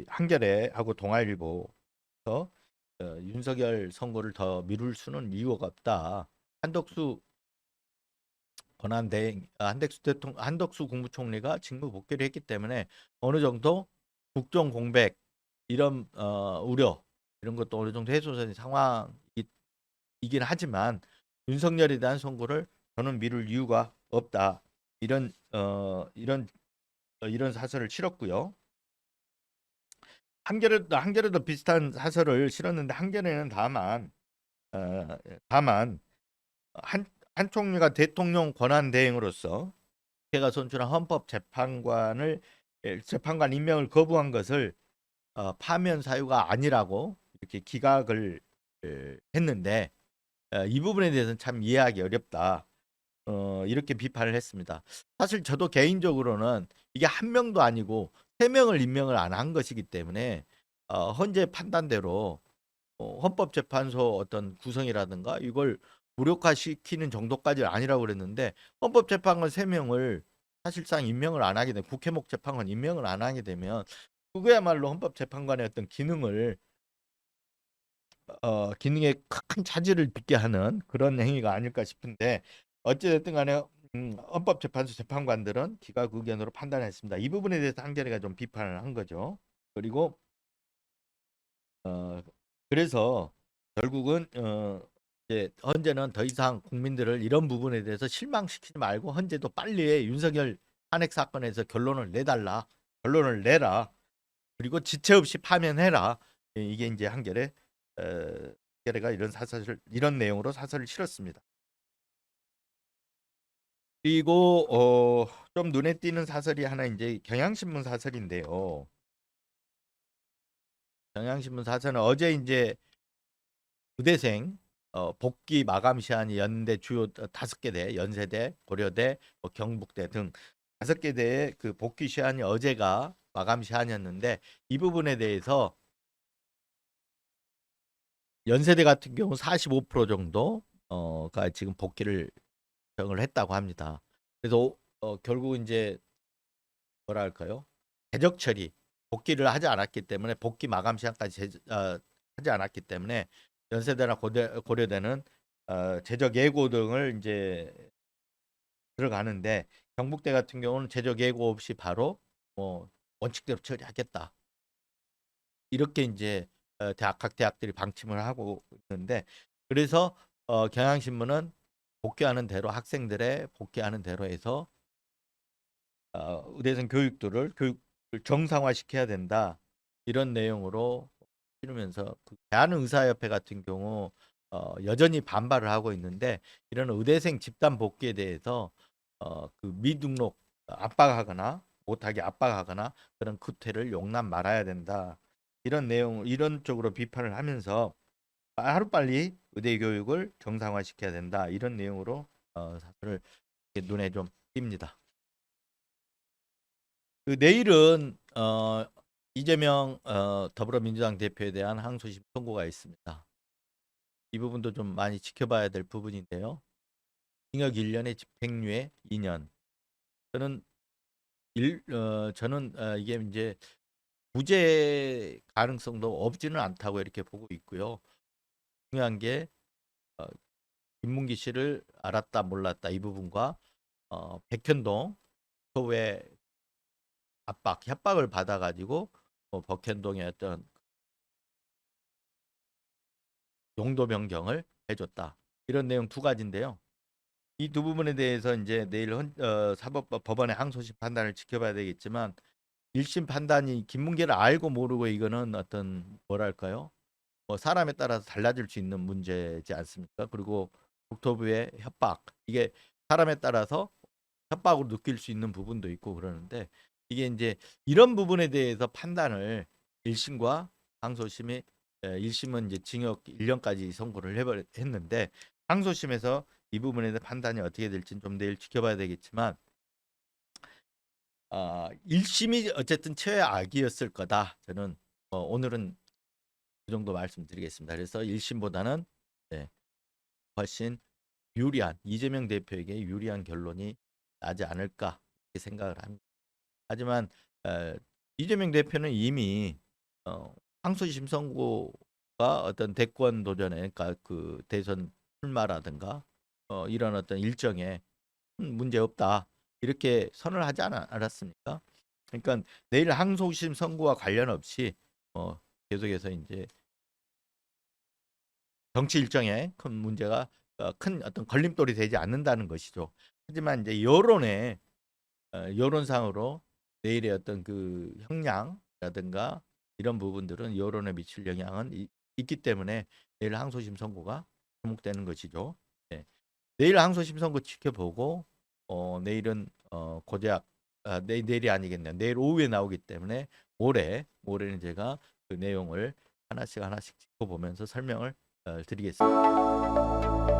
이 한겨레하고 동아일보에서 윤석열 선거를 더 미룰 수는 이유가 없다. 한덕수 권한대행, 한덕수 국무총리가 직무 복귀를 했기 때문에 어느 정도 국정 공백 이런 우려 이런 것도 어느 정도 해소된 상황이긴 하지만 윤석열에 대한 선거를 저는 미룰 이유가 없다. 이런 사설을 실었고요. 한겨레도 비슷한 사설을 실었는데 한겨레는 어, 다만 한 총리가 대통령 권한 대행으로서 국회가 선출한 재판관 임명을 거부한 것을 파면 사유가 아니라고 이렇게 기각을 했는데 이 부분에 대해서는 참 이해하기 어렵다. 이렇게 비판을 했습니다. 사실 저도 개인적으로는 이게 한 명도 아니고 세 명을 임명을 안 한 것이기 때문에 헌재 판단대로 헌법재판소 어떤 구성이라든가 이걸 무력화시키는 정도까지 아니라고 그랬는데 헌법재판관 세 명을 사실상 임명을 안 하게 되면 국회목 재판관 임명을 안 하게 되면 그거야말로 헌법재판관의 어떤 기능에 큰 차질을 빚게 하는 그런 행위가 아닐까 싶은데 어찌됐든 간에 헌법재판소 재판관들은 기각 의견으로 판단했습니다. 이 부분에 대해서 한겨레가 좀 비판을 한 거죠. 그리고 어, 그래서 결국은 이제 헌재는 더 이상 국민들을 이런 부분에 대해서 실망시키지 말고 헌재도 빨리 윤석열 탄핵 사건에서 결론을 내라. 그리고 지체 없이 파면해라. 이게 이제 어, 한겨레가 이런 내용으로 사설을 실었습니다. 그리고 좀 눈에 띄는 사설이 하나 이제 경향신문 사설인데요. 경향신문 사설은 어제 이제 의대생 복귀 마감 시한이 연대 주요 5개 대, 연세대, 고려대, 경북대 등 5개 대의 그 복귀 시한이 어제가 마감 시한이었는데 이 부분에 대해서 연세대 같은 경우 45% 정도가 지금 복귀를 정을 했다고 합니다. 그래서 결국 이제 뭐랄까요? 대적 처리 복귀를 하지 않았기 때문에 복귀 마감 시한까지 하지 않았기 때문에 연세대나 고려대는 재적 예고 등을 이제 들어가는데 경북대 같은 경우는 재적 예고 없이 바로 원칙대로 처리하겠다. 이렇게 이제 각 대학들이 방침을 하고 있는데 그래서 경향신문은 복귀하는 대로 학생들의 복귀하는 대로 해서 의대생 교육을 정상화시켜야 된다. 이런 내용으로 치르면서 그 대한의사협회 같은 경우 여전히 반발을 하고 있는데 이런 의대생 집단 복귀에 대해서 그 미등록 압박하거나 못하게 압박하거나 그런 구태를 용납 말아야 된다. 이런 쪽으로 비판을 하면서 하루빨리 의대 교육을 정상화시켜야 된다. 이런 내용으로 사설을 눈에 좀 띕니다. 그 내일은 이재명 더불어민주당 대표에 대한 항소심 선고가 있습니다. 이 부분도 좀 많이 지켜봐야 될 부분인데요. 징역 1년에 집행유예 2년. 저는 이게 이제 무죄 가능성도 없지는 않다고 이렇게 보고 있고요. 중요한 게 어, 김문기 씨를 알았다 몰랐다 이 부분과 백현동 소외 협박을 받아가지고 백현동의 어떤 용도 변경을 해줬다. 이런 내용 두 가지인데요. 이 두 부분에 대해서 이제 내일 사법법 법원의 항소심 판단을 지켜봐야 되겠지만 1심 판단이 김문기를 알고 모르고 이거는 어떤 뭐랄까요? 사람에 따라서 달라질 수 있는 문제지 않습니까? 그리고 국토부의 협박 이게 사람에 따라서 협박으로 느낄 수 있는 부분도 있고 그러는데 이게 이제 이런 부분에 대해서 판단을 1심과 항소심이 1심은 이제 징역 1년까지 선고를 했는데 항소심에서 이 부분에 대한 판단이 어떻게 될지는 좀 내일 지켜봐야 되겠지만 1심이 어쨌든 최악이었을 거다. 저는 오늘은 그 정도 말씀드리겠습니다. 그래서 1심보다는 훨씬 유리한 이재명 대표에게 유리한 결론이 나지 않을까 이렇게 생각을 합니다. 하지만 어, 이재명 대표는 이미 항소심 선고가 어떤 대권 도전에, 그러니까 그 대선 출마라든가 이런 어떤 일정에 문제 없다 이렇게 선을 하지 않았습니까? 그러니까 내일 항소심 선고와 관련 없이 계속해서 이제 정치 일정에 큰 문제가 큰 어떤 걸림돌이 되지 않는다는 것이죠. 하지만 이제 여론상으로 내일의 어떤 그 형량이라든가 이런 부분들은 여론에 미칠 영향은 있기 때문에 내일 항소심 선고가 주목되는 것이죠. 네. 내일 항소심 선고 지켜보고 내일은 고작 내일이 아니겠네요. 내일 오후에 나오기 때문에 모레는 제가 그 내용을 하나씩 지켜보면서 설명을 드리겠습니다.